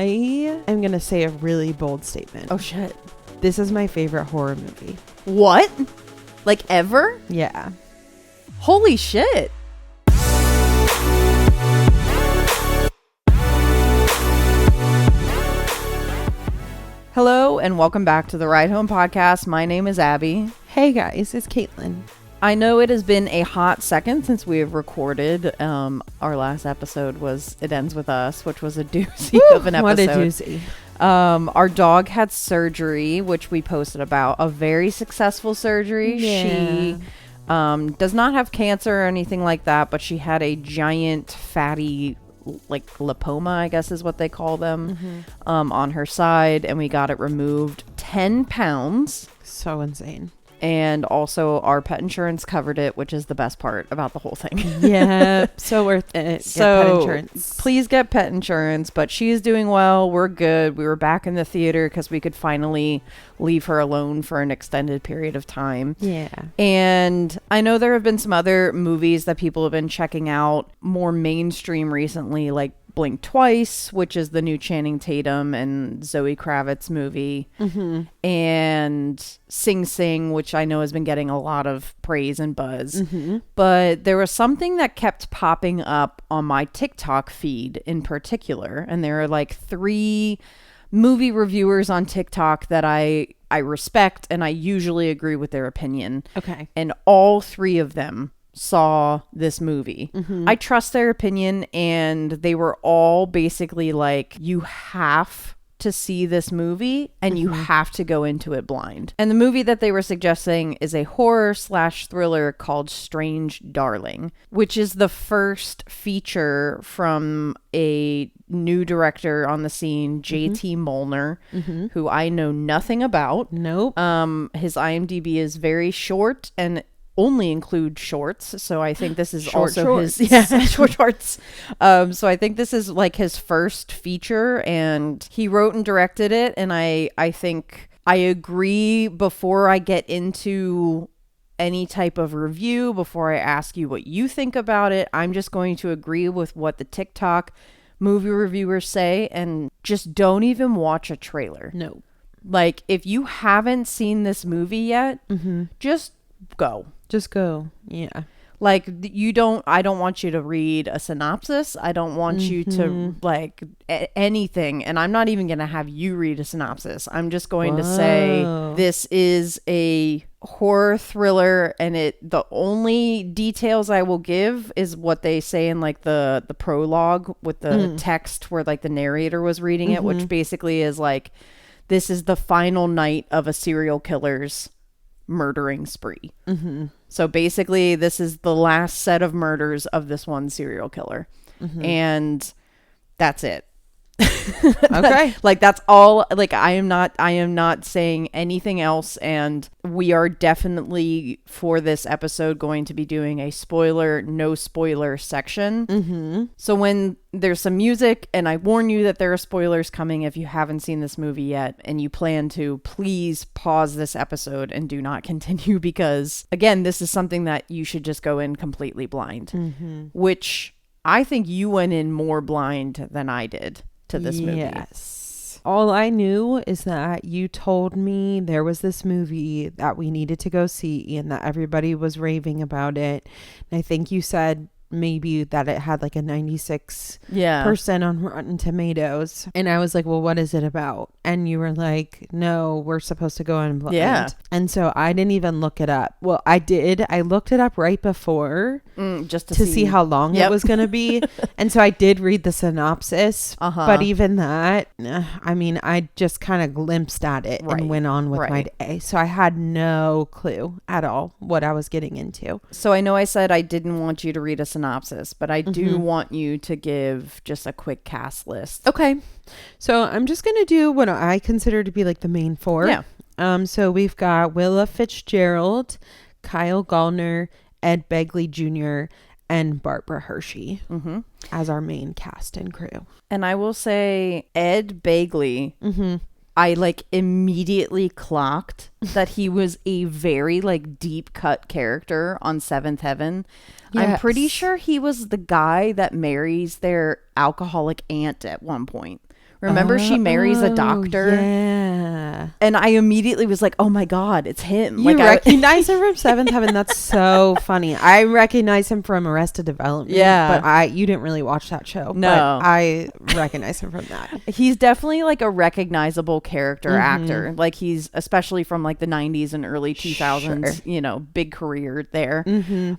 I am going to say a really bold statement. Oh, shit. This is my favorite horror movie. What? Like ever? Yeah. Holy shit. Hello and welcome back to the Ride Home Podcast. My name is Abby. Hey guys, it's Caitlin. I know it has been a hot second since we have recorded. Our last episode was It Ends With Us, which was a doozy of an episode. What a doozy. Our dog had surgery, which we posted about. A very successful surgery. Yeah. She does not have cancer or anything like that, but she had a giant fatty, like lipoma, I guess is what they call them, on her side, and we got it removed. 10 pounds. So insane. And also our pet insurance covered it, which is the best part about the whole thing. Yeah, so worth it. Get So pet insurance. please get pet insurance, but she's doing well. We're good. We were back in the theater because we could finally leave her alone for an extended period of time. Yeah. And I know there have been some other movies that people have been checking out more mainstream recently, like Blink Twice, which is the new Channing Tatum and Zoe Kravitz movie, and Sing Sing, which I know has been getting a lot of praise and buzz. But there was something that kept popping up on my TikTok feed in particular, and there are like 3 movie reviewers on TikTok that I respect, and I usually agree with their opinion. Okay. And all 3 of them saw this movie. I trust their opinion, and they were all basically like, you have to see this movie and you have to go into it blind. And the movie that they were suggesting is a horror/thriller called Strange Darling, which is the first feature from a new director on the scene, JT Molnar, who I know nothing about. Nope. His IMDb is very short and only include shorts, so I think this is Short also shorts. his short shorts. So I think this is like his first feature, and he wrote and directed it, and I think I agree. Before I get into any type of review, before I ask you what you think about it, I'm just going to agree with what the TikTok movie reviewers say, and just don't even watch a trailer. No. Like, if you haven't seen this movie yet, just go. Just go. Yeah. Like, I don't want you to read a synopsis. I don't want you to like anything. And I'm not even going to have you read a synopsis. I'm just going to say this is a horror thriller, and the only details I will give is what they say in like the prologue with the text where like the narrator was reading it, which basically is like, this is the final night of a serial killer's murdering spree. So basically this is the last set of murders of this one serial killer, and that's it. Okay. Like, that's all. Like, I am not saying anything else, and we are definitely for this episode going to be doing a no spoiler section. So when there's some music, and I warn you that there are spoilers coming if you haven't seen this movie yet and you plan to, please pause this episode and do not continue, because again, this is something that you should just go in completely blind, which I think you went in more blind than I did to this movie. Yes. All I knew is that you told me there was this movie that we needed to go see and that everybody was raving about it. And I think you said maybe that it had like a 96% on Rotten Tomatoes. And I was like, well, what is it about? And you were like, no, we're supposed to go in blind. Yeah. And so I didn't even look it up. Well, I did. I looked it up right before just to see how long it was going to be. And so I did read the synopsis. But even that, I mean, I just kind of glimpsed at it and went on with my day. So I had no clue at all what I was getting into. So I know I said I didn't want you to read a synopsis, but I do want you to give just a quick cast list. Okay. So I'm just going to do what I consider to be like the main 4. Yeah. So we've got Willa Fitzgerald, Kyle Gallner, Ed Begley Jr., and Barbara Hershey as our main cast and crew. And I will say Ed Begley, I like immediately clocked that he was a very like deep cut character on Seventh Heaven. Yes. I'm pretty sure he was the guy that marries their alcoholic aunt at one point. Remember, she marries a doctor. Yeah. And I immediately was like, oh my God, it's him. You Like, recognize him from Seventh Heaven? That's so funny. I recognize him from Arrested Development. Yeah. But you didn't really watch that show. No. But I recognize him from that. He's definitely like a recognizable character actor. Like he's especially from like the 90s and early 2000s, Sure. you know, big career there.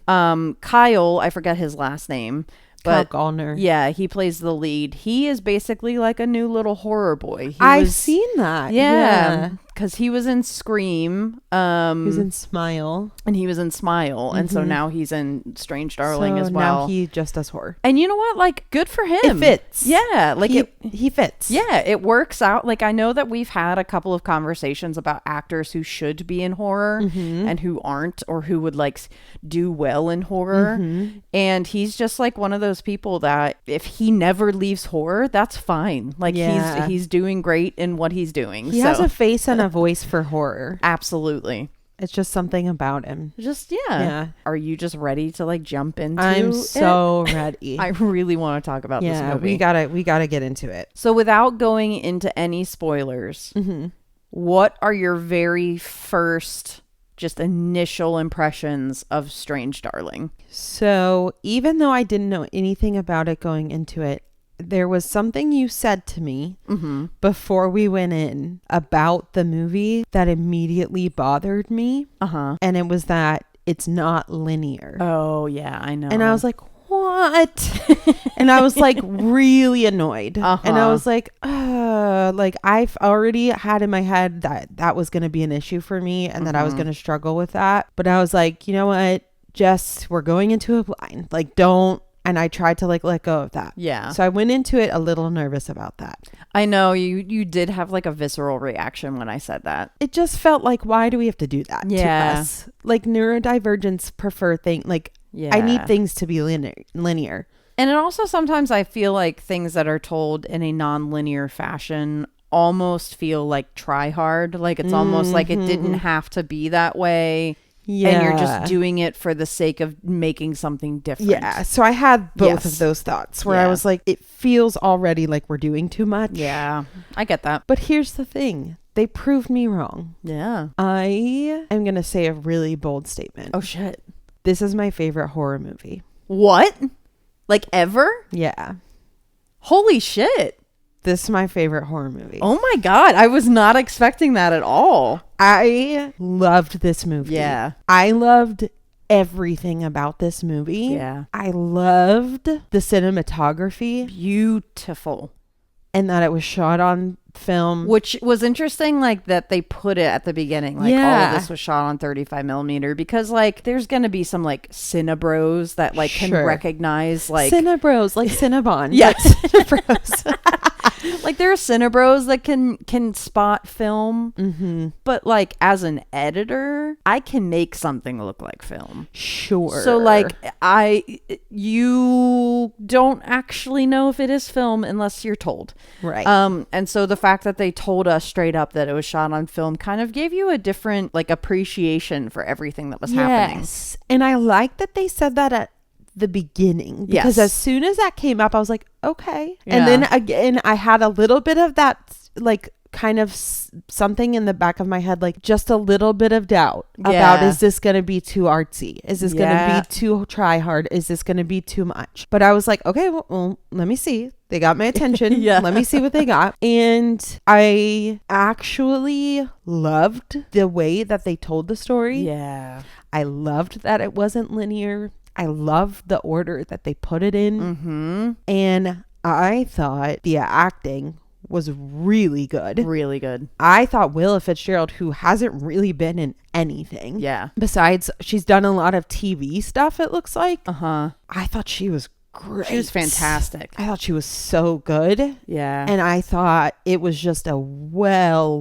Kyle, I forget his last name. But Kyle Gallner. yeah, he plays the lead. He is basically like a new little horror boy. I've seen that. Yeah, because he was in Scream. He was in Smile. And he was in Smile. And so now he's in Strange Darling as well. Now he just does horror. And you know what? Like, good for him. It fits. Yeah. Like he fits. Yeah, it works out. Like, I know that we've had a couple of conversations about actors who should be in horror and who aren't, or who would like do well in horror. And he's just like one of those people that if he never leaves horror, that's fine. Like he's doing great in what he's doing. He has a face and a voice for horror. Absolutely. It's just something about him. Just yeah. Are you just ready to like jump into I'm so ready. I really want to talk about this movie. We gotta get into it. So without going into any spoilers, what are your very first just initial impressions of Strange Darling? So even though I didn't know anything about it going into it, there was something you said to me before we went in about the movie that immediately bothered me. And it was that it's not linear. Oh, yeah, I know. And I was like, what? And I was like really annoyed. And I was like I've already had in my head that was going to be an issue for me and that I was going to struggle with that. But I was like, you know what? Just, we're going into a blind. Like, don't. And I tried to like let go of that. Yeah. So I went into it a little nervous about that. I know you did have like a visceral reaction when I said that. It just felt like, why do we have to do that to us? Like neurodivergents prefer things like, I need things to be linear. And it also sometimes I feel like things that are told in a non-linear fashion almost feel like try hard. Like it's almost like it didn't have to be that way. Yeah. And you're just doing it for the sake of making something different. Yeah. So I had both of those thoughts where I was like, it feels already like we're doing too much. Yeah. I get that. But here's the thing. They proved me wrong. Yeah. I am going to say a really bold statement. Oh, shit. This is my favorite horror movie. What? Like ever? Yeah. Holy shit. This is my favorite horror movie. Oh my God. I was not expecting that at all. I loved this movie. Yeah. I loved everything about this movie. Yeah. I loved the cinematography. Beautiful. And that it was shot on film. Which was interesting, like that they put it at the beginning. Like all of this was shot on 35 millimeter because like there's going to be some like Cinebros that like can recognize like. Cinebros, like Cinnabon. Yes. Cinebros. Like there are Cinebros that can spot film, but like as an editor, I can make something look like film. Sure. So like you don't actually know if it is film unless you're told. Right. And so the fact that they told us straight up that it was shot on film kind of gave you a different like appreciation for everything that was happening. Yes. And I like that they said that at the beginning because as soon as that came up I was like okay and then again I had a little bit of that like kind of something in the back of my head like just a little bit of doubt about is this going to be too artsy, is this going to be too try hard, is this going to be too much, but I was like okay well let me see, they got my attention. Let me see what they got. And I actually loved the way that they told the story. I loved that it wasn't linear. I loved the order that they put it in. And I thought the acting was really good. Really good. I thought Willa Fitzgerald, who hasn't really been in anything. Besides, she's done a lot of TV stuff, it looks like. I thought she was great. She was fantastic. I thought she was so good. Yeah. And I thought it was just a well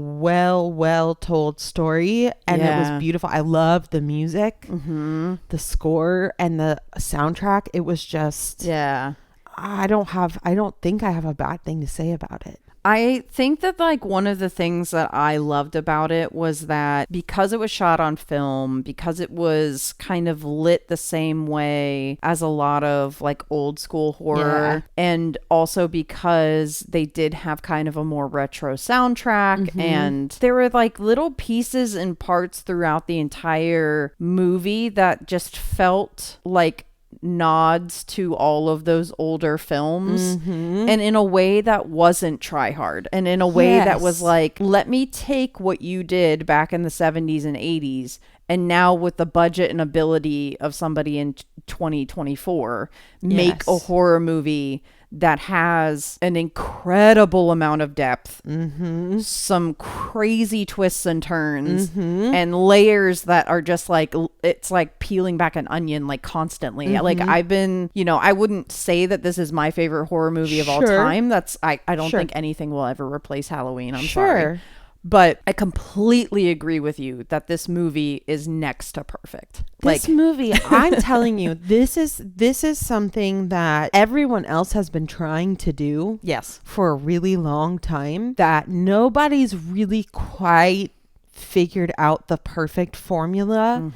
told story. And it was beautiful. I loved the music, the score, and the soundtrack. It was just, I don't think I have a bad thing to say about it. I think that like one of the things that I loved about it was that because it was shot on film, because it was kind of lit the same way as a lot of like old school horror, and also because they did have kind of a more retro soundtrack, and there were like little pieces and parts throughout the entire movie that just felt like nods to all of those older films, and in a way that wasn't try hard, and in a way that was like, let me take what you did back in the 70s and 80s, and now with the budget and ability of somebody in 2024 make a horror movie that has an incredible amount of depth, some crazy twists and turns, and layers that are just like, it's like peeling back an onion like constantly. Like I've been, I wouldn't say that this is my favorite horror movie of all time. I don't think anything will ever replace Halloween. I'm sorry. But I completely agree with you that this movie is next to perfect. This movie, I'm telling you, this is something that everyone else has been trying to do. Yes. For a really long time, that nobody's really quite figured out the perfect formula.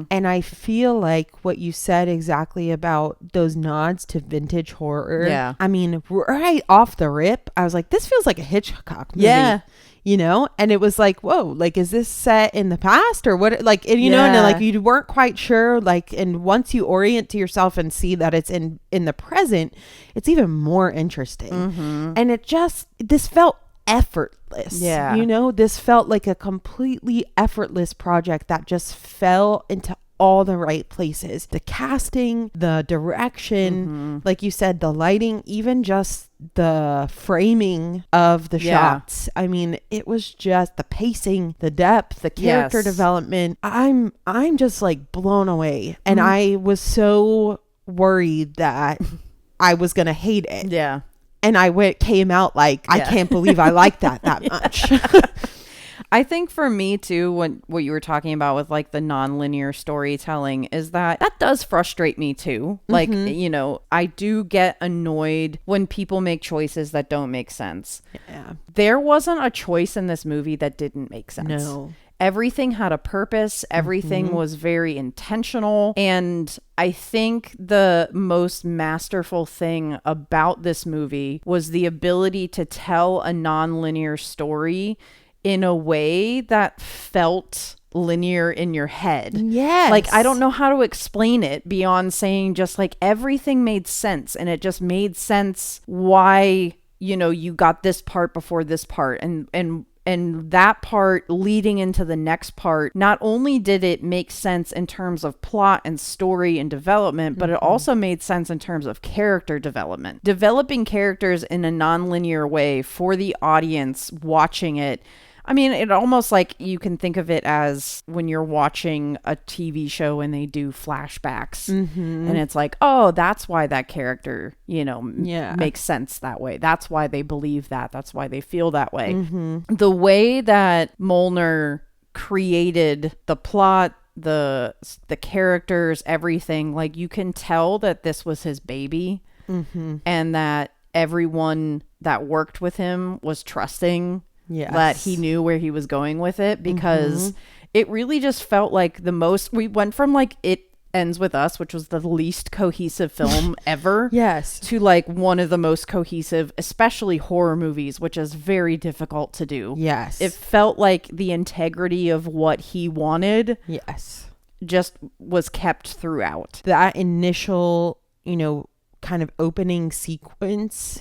And I feel like what you said exactly about those nods to vintage horror. Yeah. I mean, right off the rip, I was like, this feels like a Hitchcock movie. Yeah. And it was like, whoa, like, is this set in the past or what? Like, and, and like, you weren't quite sure, like, and once you orient to yourself and see that it's in the present, it's even more interesting. And this felt effortless. This felt like a completely effortless project that just fell into all the right places. The casting, the direction, like you said, the lighting, even just the framing of the shots. I mean, it was just the pacing, the depth, the character development. I'm just like blown away. And I was so worried that I was going to hate it. Yeah. And I came out like, I can't believe I like that much. I think for me too, what you were talking about with like the non-linear storytelling is that does frustrate me too. Like, I do get annoyed when people make choices that don't make sense. Yeah. There wasn't a choice in this movie that didn't make sense. No. Everything had a purpose. Everything was very intentional. And I think the most masterful thing about this movie was the ability to tell a non-linear story in a way that felt linear in your head. Yes. Like, I don't know how to explain it beyond saying just like everything made sense, and it just made sense why, you got this part before this part, and that part leading into the next part. Not only did it make sense in terms of plot and story and development, but it also made sense in terms of character development. Developing characters in a non-linear way for the audience watching it. I mean, it almost like you can think of it as when you're watching a TV show and they do flashbacks, and it's like, oh, that's why that character, makes sense that way. That's why they believe that. That's why they feel that way. The way that Molnar created the plot, the characters, everything, like you can tell that this was his baby, and that everyone that worked with him was trusting. Yes. That he knew where he was going with it, because it really just felt like we went from like It Ends With Us, which was the least cohesive film ever, to like one of the most cohesive, especially horror movies, which is very difficult to do. Yes. It felt like the integrity of what he wanted just was kept throughout. That initial, kind of opening sequence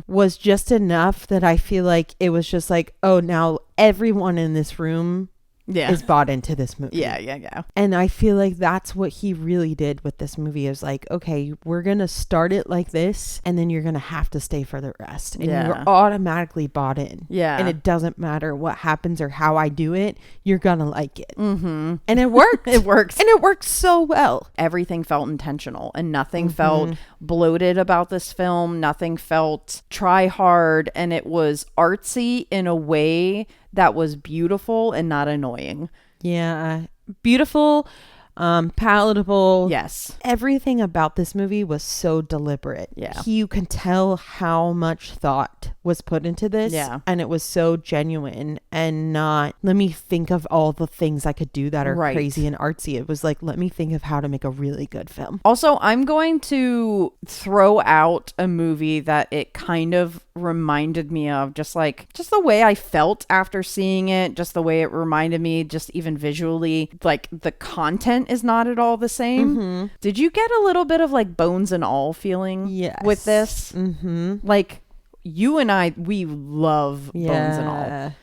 was just enough that I feel like it was just like, oh, now everyone in this room is bought into this movie. Yeah. And I feel like that's what he really did with this movie. Is like, okay, we're gonna start it like this, and then you're gonna have to stay for the rest, and you're automatically bought in. And it doesn't matter what happens or how I do it, you're gonna like it. And it worked. It works. And it works so well. Everything felt intentional, and nothing felt bloated about this film. Nothing felt try hard, and it was artsy in a way that was beautiful and not annoying. Yeah. Beautiful. palatable. Yes. Everything about this movie was so deliberate. Yeah. You can tell how much thought was put into this. Yeah. And it was so genuine and not, let me think of all the things I could do that are Right. crazy and artsy. It was like, let me think of how to make a really good film. Also, I'm going to throw out a movie that it kind of reminded me of, just the way I felt after seeing it, just the way it reminded me, just even visually, like the content is not at all the same. Mm-hmm. Did you get a little bit of like Bones and All feeling with this? Mm-hmm. Like you and I, we love Bones and All.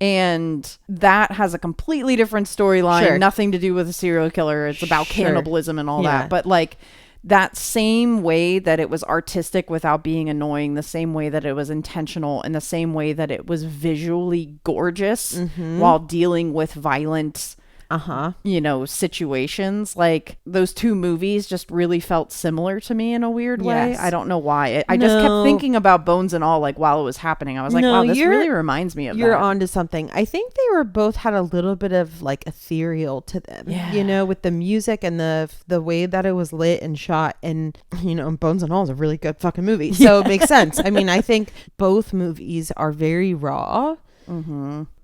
And that has a completely different storyline, Sure. nothing to do with a serial killer. It's about Sure. cannibalism and all Yeah. that. But like that same way that it was artistic without being annoying, the same way that it was intentional, and the same way that it was visually gorgeous while dealing with violent situations, like those two movies just really felt similar to me in a weird way. Yes. I don't know why. I just kept thinking about Bones and All like while it was happening. I was like, wow, this really reminds me of You're that. onto something. I think they were both had a little bit of like ethereal to them, you know, with the music and the way that it was lit and shot. And you know, Bones and All is a really good fucking movie, so it makes sense. I mean, I think both movies are very raw.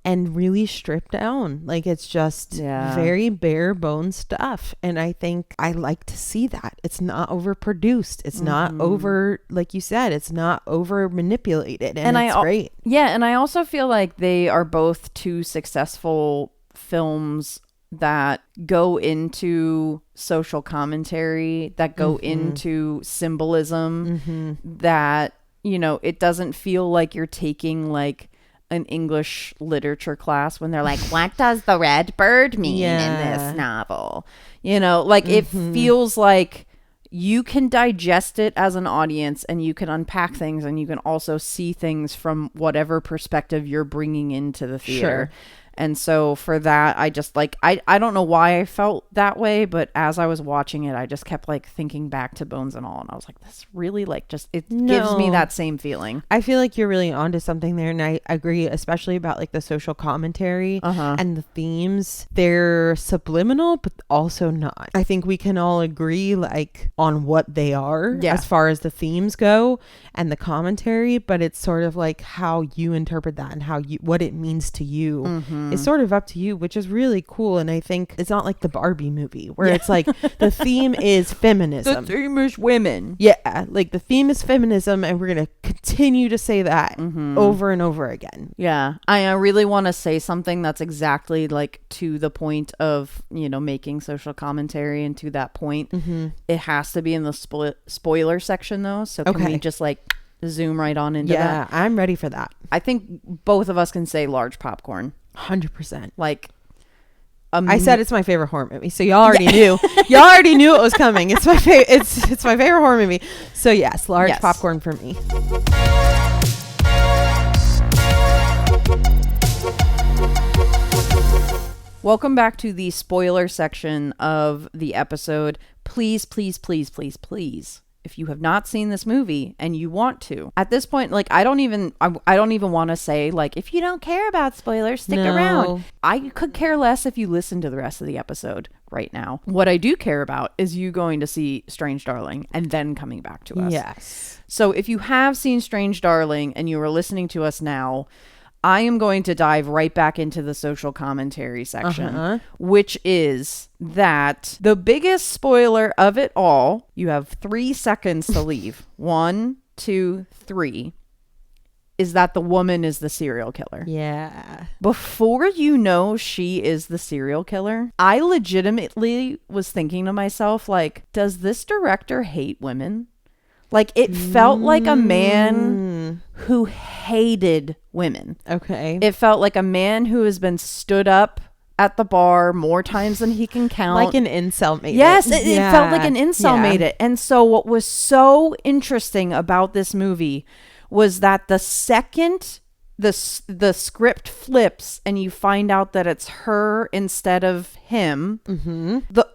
And really stripped down. Like it's just very bare bone stuff. And I think I like to see that. It's not overproduced. It's not over, like you said, it's not over manipulated. And it's great. Yeah. And I also feel like they are both two successful films that go into social commentary, that go into symbolism, that, you know, it doesn't feel like you're taking like an English literature class when they're like, what does the red bird mean in this novel? You know, like it feels like you can digest it as an audience and you can unpack things and you can also see things from whatever perspective you're bringing into the theater. Sure. And so for that, I just like, I don't know why I felt that way, but as I was watching it, I just kept like thinking back to Bones and All. And I was like, this really like just, it gives me that same feeling. I feel like you're really onto something there. And I agree, especially about like the social commentary and the themes. They're subliminal, but also not. I think we can all agree like on what they are as far as the themes go and the commentary, but it's sort of like how you interpret that and how you, what it means to you. It's sort of up to you, which is really cool. And I think it's not like the Barbie movie where it's like the theme is feminism. The theme is women. Yeah, like the theme is feminism, and we're going to continue to say that over and over again. Yeah. I really want to say something that's exactly like to the point of, you know, making social commentary, and to that point, it has to be in the spoiler section though. So can we just like zoom right on into that? Yeah, I'm ready for that. I think both of us can say large popcorn. 100%. Like I said it's my favorite horror movie, so y'all already knew. Y'all already knew it was coming. It's my favorite. It's my favorite horror movie. So yes, large popcorn for me. Welcome back to the spoiler section of the episode. Please, please, please, please, please, if you have not seen this movie and you want to, at this point, like I don't even want to say like, if you don't care about spoilers, stick around. I could care less if you listen to the rest of the episode right now. What I do care about is you going to see Strange Darling and then coming back to us. Yes. So if you have seen Strange Darling and you are listening to us now, I am going to dive right back into the social commentary section, which is that the biggest spoiler of it all, you have 3 seconds to leave. 1, 2, 3, is that the woman is the serial killer. Yeah. Before you know she is the serial killer, I legitimately was thinking to myself, like, does this director hate women? Like, it felt like a man who hated women. Okay. It felt like a man who has been stood up at the bar more times than he can count. Like an incel made yes, it. It felt like an incel made it. And so what was so interesting about this movie was that the second the script flips and you find out that it's her instead of him,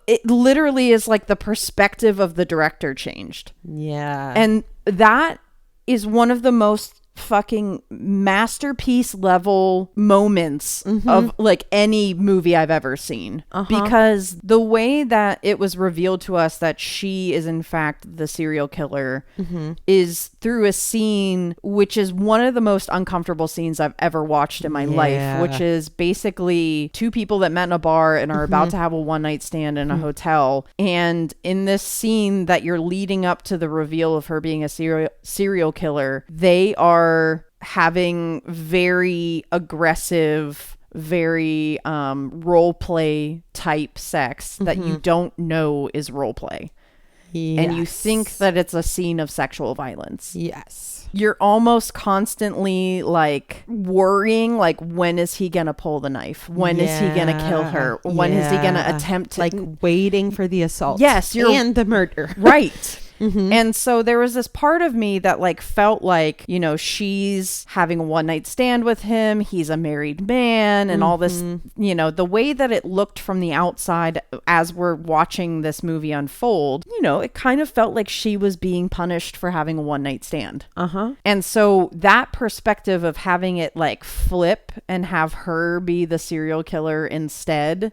it literally is like the perspective of the director changed. Yeah. And that is one of the most fucking masterpiece level moments of like any movie I've ever seen. Because the way that it was revealed to us that she is in fact the serial killer is through a scene which is one of the most uncomfortable scenes I've ever watched in my life, which is basically two people that met in a bar and are about to have a one night stand in a hotel. And in this scene that you're leading up to the reveal of her being a serial killer, they are having very aggressive, very role play type sex that you don't know is role play. And you think that it's a scene of sexual violence. Yes. You're almost constantly like worrying, like, when is he gonna pull the knife? When is he gonna kill her? When is he gonna attempt to, like, waiting for the assault? Yes, and the murder. Right. And so there was this part of me that like felt like, you know, she's having a one night stand with him. He's a married man and all this, you know, the way that it looked from the outside as we're watching this movie unfold, you know, it kind of felt like she was being punished for having a one night stand. And so that perspective of having it like flip and have her be the serial killer instead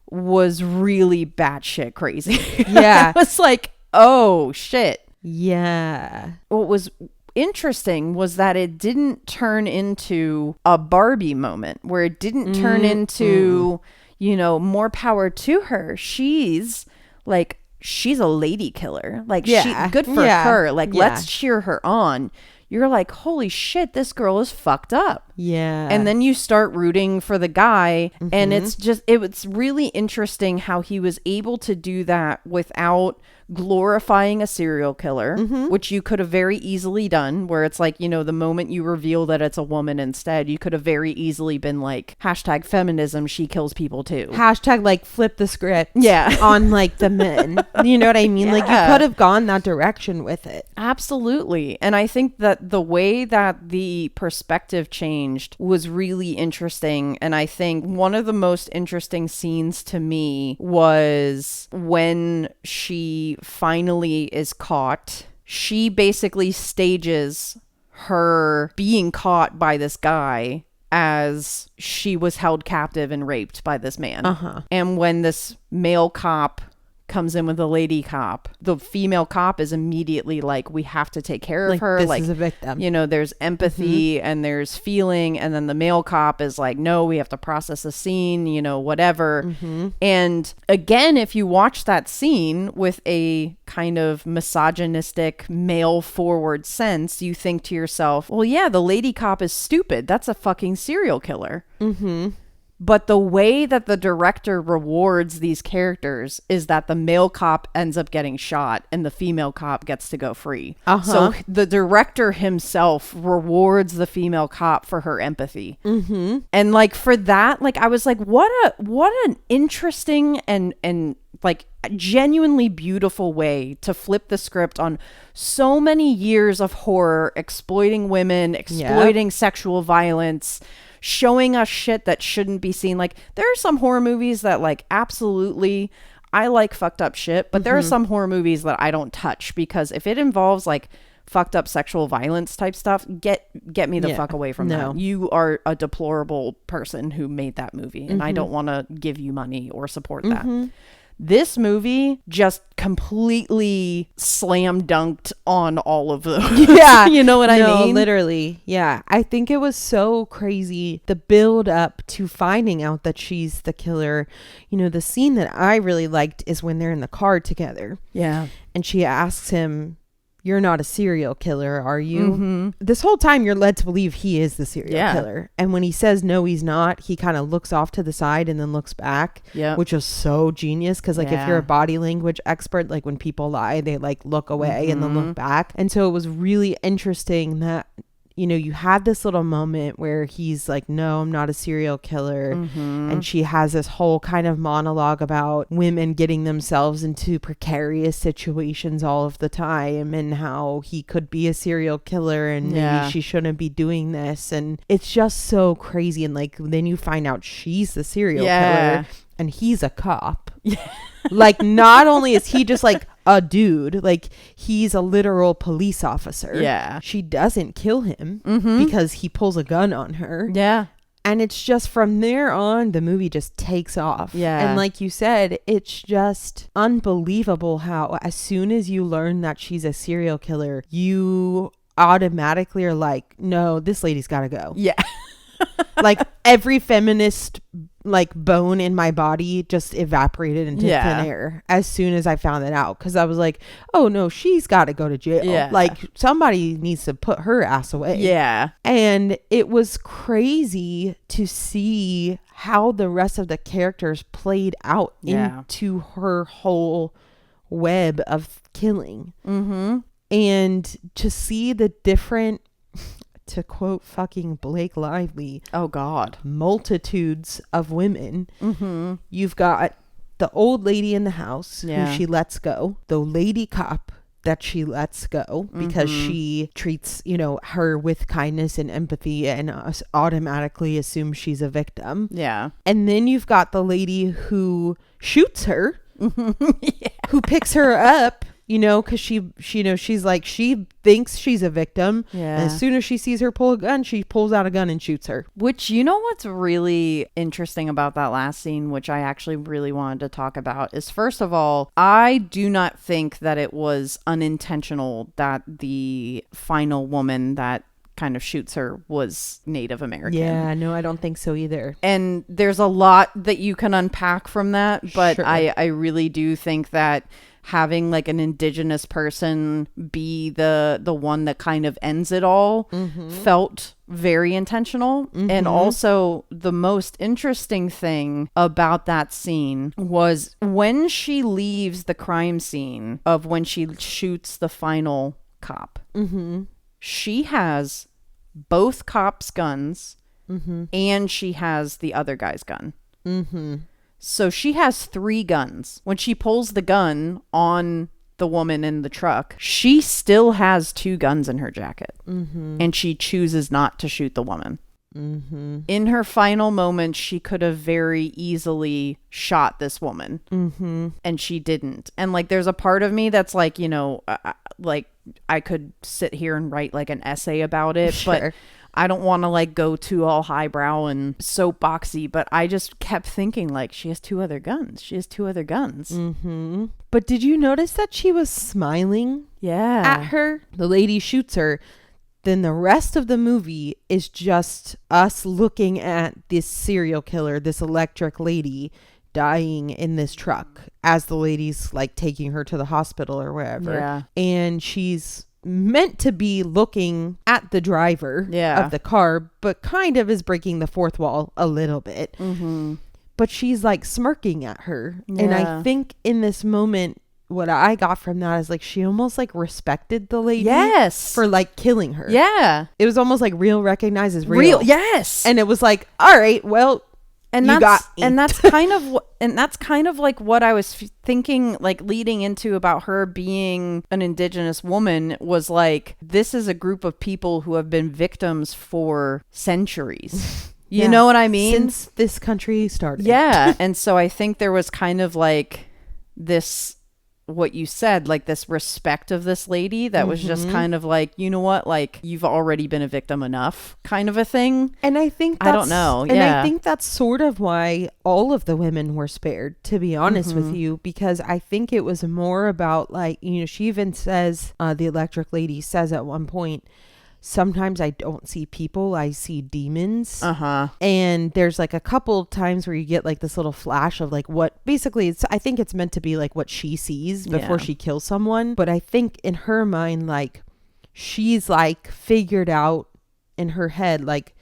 was really batshit crazy. Yeah. It was like, oh shit. Yeah. What was interesting was that it didn't turn into a Barbie moment, where it didn't turn into, you know, more power to her. She's a lady killer. Like, good for her. Like, let's cheer her on. You're like, holy shit, this girl is fucked up. Yeah. And then you start rooting for the guy. And it's really interesting how he was able to do that without glorifying a serial killer, which you could have very easily done, where it's like, you know, the moment you reveal that it's a woman instead, you could have very easily been like, hashtag feminism, she kills people too. Hashtag like flip the script. Yeah. On like the men. You know what I mean? Like, you could have gone that direction with it. Absolutely. And I think that the way that the perspective changed was really interesting. And I think one of the most interesting scenes to me was when she finally is caught. She basically stages her being caught by this guy as she was held captive and raped by this man. And when this male cop comes in with a lady cop, the female cop is immediately like, we have to take care of her. This like, is a victim. You know, there's empathy and there's feeling. And then the male cop is like, no, we have to process the scene, you know, whatever. And again, if you watch that scene with a kind of misogynistic, male forward sense, you think to yourself, well, yeah, the lady cop is stupid. That's a fucking serial killer. But the way that the director rewards these characters is that the male cop ends up getting shot and the female cop gets to go free. So the director himself rewards the female cop for her empathy. And like, for that, like, I was like, what an interesting and like genuinely beautiful way to flip the script on so many years of horror, exploiting women, exploiting sexual violence, showing us shit that shouldn't be seen. Like, there are some horror movies that, like, absolutely, I like fucked up shit, but there are some horror movies that I don't touch, because if it involves like fucked up sexual violence type stuff, get me the fuck away from that. You are a deplorable person who made that movie, and I don't want to give you money or support that. This movie just completely slam dunked on all of those. Yeah. You know what I mean? Literally. Yeah. I think it was so crazy, the build up to finding out that she's the killer. You know, the scene that I really liked is when they're in the car together. Yeah. And she asks him, "You're not a serial killer, are you?" This whole time you're led to believe he is the serial killer. And when he says no, he's not, he kind of looks off to the side and then looks back, which is so genius. Because like, if you're a body language expert, like when people lie, they like look away and then look back. And so it was really interesting that, you know, you had this little moment where he's like, no, I'm not a serial killer. And she has this whole kind of monologue about women getting themselves into precarious situations all of the time, and how he could be a serial killer and maybe she shouldn't be doing this. And it's just so crazy. And like, then you find out she's the serial killer and he's a cop. Like, not only is he just like a dude. Like, he's a literal police officer. Yeah. She doesn't kill him because he pulls a gun on her. Yeah. And it's just from there on, the movie just takes off. Yeah. And like you said, it's just unbelievable how as soon as you learn that she's a serial killer, you automatically are like, no, this lady's got to go. Yeah. Like, every feminist like bone in my body just evaporated into thin air as soon as I found that out, because I was like, oh no, she's got to go to jail. Yeah. Like, somebody needs to put her ass away. Yeah. And it was crazy to see how the rest of the characters played out into her whole web of killing. And to see the different, to quote fucking Blake Lively, oh God, multitudes of women. You've got the old lady in the house who she lets go, the lady cop that she lets go because she treats, you know, her with kindness and empathy and automatically assumes she's a victim. Yeah. And then you've got the lady who shoots her, who picks her up, you know, because she, you know, she's like, she thinks she's a victim. Yeah. And as soon as she sees her pull a gun, she pulls out a gun and shoots her. Which, you know, what's really interesting about that last scene, which I actually really wanted to talk about, is first of all, I do not think that it was unintentional that the final woman that kind of shoots her was Native American. Yeah, no, I don't think so either. And there's a lot that you can unpack from that, but Sure. I really do think that having like an indigenous person be the one that kind of ends it all felt very intentional. And also, the most interesting thing about that scene was when she leaves the crime scene of when she shoots the final cop. She has both cops' guns and she has the other guy's gun. So she has 3 guns. When she pulls the gun on the woman in the truck, she still has 2 guns in her jacket. And she chooses not to shoot the woman. In her final moment, she could have very easily shot this woman. And she didn't. And like, there's a part of me that's like, you know, like I could sit here and write like an essay about it, Sure. but I don't want to like go too all highbrow and soapboxy, but I just kept thinking like, she has 2 other guns. She has 2 other guns. But did you notice that she was smiling Yeah. at her? The lady shoots her. Then the rest of the movie is just us looking at this serial killer, this electric lady dying in this truck as the lady's like taking her to the hospital or wherever. Yeah. And she's meant to be looking at the driver of the car, but kind of is breaking the fourth wall a little bit. But she's like smirking at her. And I think in this moment, what I got from that is like she almost like respected the lady for like killing her. Yeah. It was almost like real recognizes real. Yes. And it was like, all right, well, and that's kind of like what I was thinking, like leading into about her being an indigenous woman, was like, this is a group of people who have been victims for centuries. You know what I mean? Since this country started. Yeah. And so I think there was kind of like this, what you said, like this respect of this lady that was just kind of like, you know what, like you've already been a victim enough kind of a thing. And I think I don't know. And I think that's sort of why all of the women were spared, to be honest with you, because I think it was more about like, you know, she even says, the electric lady says at one point, sometimes I don't see people, I see demons. And there's like a couple times where you get like this little flash of like what basically it's, I think it's meant to be like what she sees before she kills someone. But I think in her mind, like she's like figured out in her head like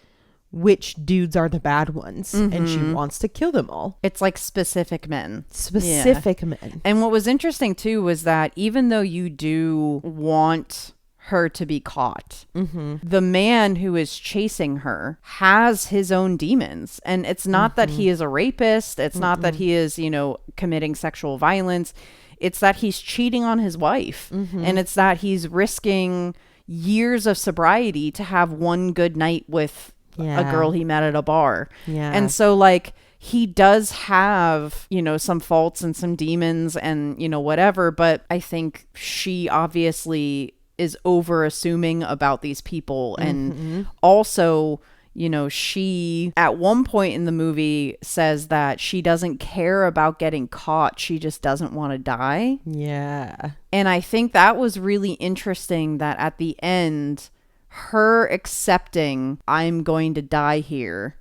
which dudes are the bad ones, and she wants to kill them all. It's like specific men. Men. And what was interesting too was that even though you do want her to be caught, the man who is chasing her has his own demons, and it's not that he is a rapist, it's not that he is, you know, committing sexual violence, it's that he's cheating on his wife, and it's that he's risking years of sobriety to have one good night with a girl he met at a bar. And so like he does have, you know, some faults and some demons and, you know, whatever. But I think she obviously is over assuming about these people. And also, you know, she at one point in the movie says that she doesn't care about getting caught. She just doesn't want to die. Yeah. And I think that was really interesting that at the end, her accepting I'm going to die here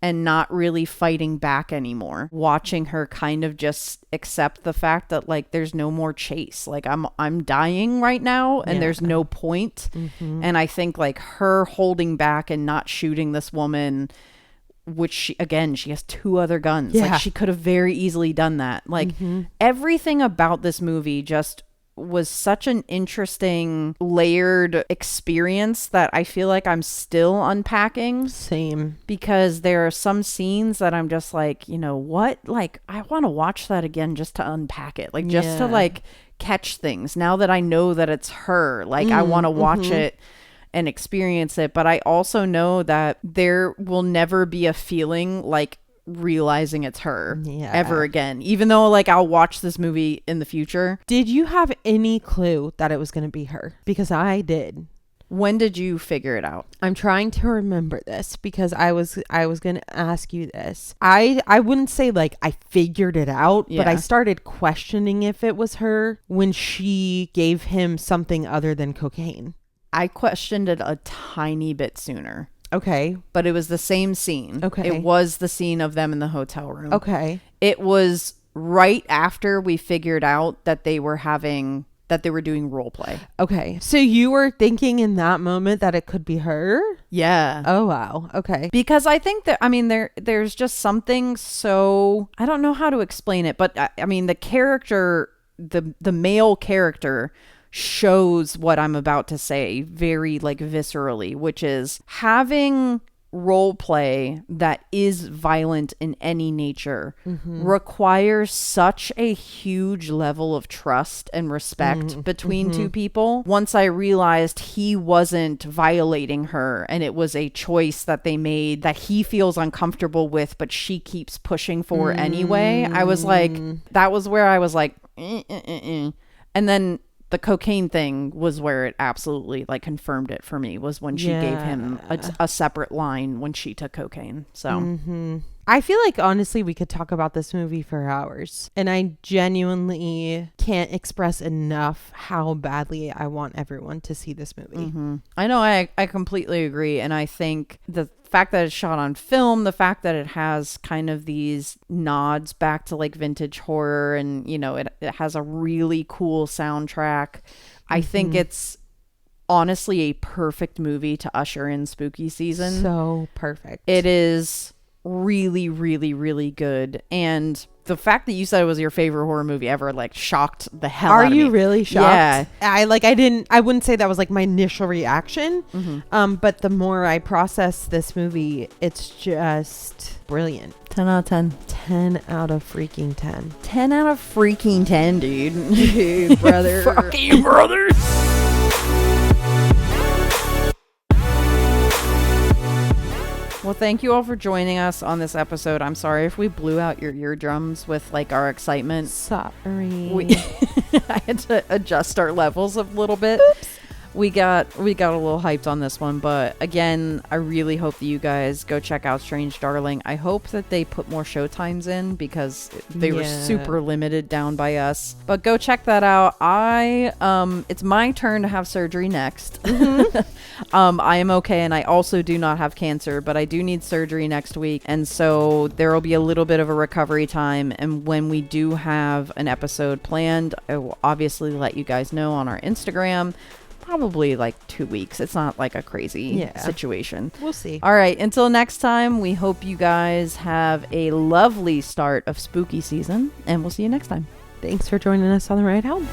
and not really fighting back anymore, watching her kind of just accept the fact that like there's no more chase, like I'm dying right now and there's no point. And I think like her holding back and not shooting this woman, which she has 2 other guns, like she could have very easily done that. Like everything about this movie just was such an interesting layered experience that I feel like I'm still unpacking. Same. Because there are some scenes that I'm just like, you know what? Like, I want to watch that again just to unpack it. Like, just to like catch things. Now that I know that it's her, like, I want to watch it and experience it. But I also know that there will never be a feeling like realizing it's her ever again, even though like I'll watch this movie in the future. Did you have any clue that it was going to be her? Because I did. When did you figure it out? I'm trying to remember this because I was going to ask you this. I wouldn't say like I figured it out, but I started questioning if it was her when she gave him something other than cocaine. I questioned it a tiny bit sooner. Okay. But it was the same scene. Okay. It was the scene of them in the hotel room. Okay. It was right after we figured out that they were doing role play. Okay. So you were thinking in that moment that it could be her? Yeah. Oh, wow. Okay. Because I think that, I mean, there's just something so, I don't know how to explain it, but I mean, the character, the male character shows what I'm about to say very like viscerally, which is having role play that is violent in any nature requires such a huge level of trust and respect between two people. Once I realized he wasn't violating her and it was a choice that they made that he feels uncomfortable with, but she keeps pushing for anyway, I was like, that was where I was like, And then the cocaine thing was where it absolutely like confirmed it for me, was when she gave him a separate line when she took cocaine. So I feel like honestly we could talk about this movie for hours, and I genuinely can't express enough how badly I want everyone to see this movie. I know, I completely agree. And I think the fact that it's shot on film, the fact that it has kind of these nods back to like vintage horror, and you know, it has a really cool soundtrack. I think it's honestly a perfect movie to usher in spooky season. So perfect. It is really, really, really good. And the fact that you said it was your favorite horror movie ever like shocked the hell out of me. Are you really shocked? Yeah. I wouldn't say that was like my initial reaction. But the more I process this movie, it's just brilliant. 10 out of 10. 10 out of freaking 10. 10 out of freaking 10, dude. Dude, brother. Fuck you, brother. Well, thank you all for joining us on this episode. I'm sorry if we blew out your eardrums with like our excitement. Sorry. I had to adjust our levels a little bit. Oops. We got a little hyped on this one, but again, I really hope that you guys go check out Strange Darling. I hope that they put more showtimes in because they were super limited down by us. But go check that out. It's my turn to have surgery next. I am okay, and I also do not have cancer, but I do need surgery next week, and so there will be a little bit of a recovery time. And when we do have an episode planned, I will obviously let you guys know on our Instagram. Probably like 2 weeks. It's not like a crazy situation. We'll see. All right. Until next time, we hope you guys have a lovely start of spooky season, and we'll see you next time. Thanks for joining us on the ride home.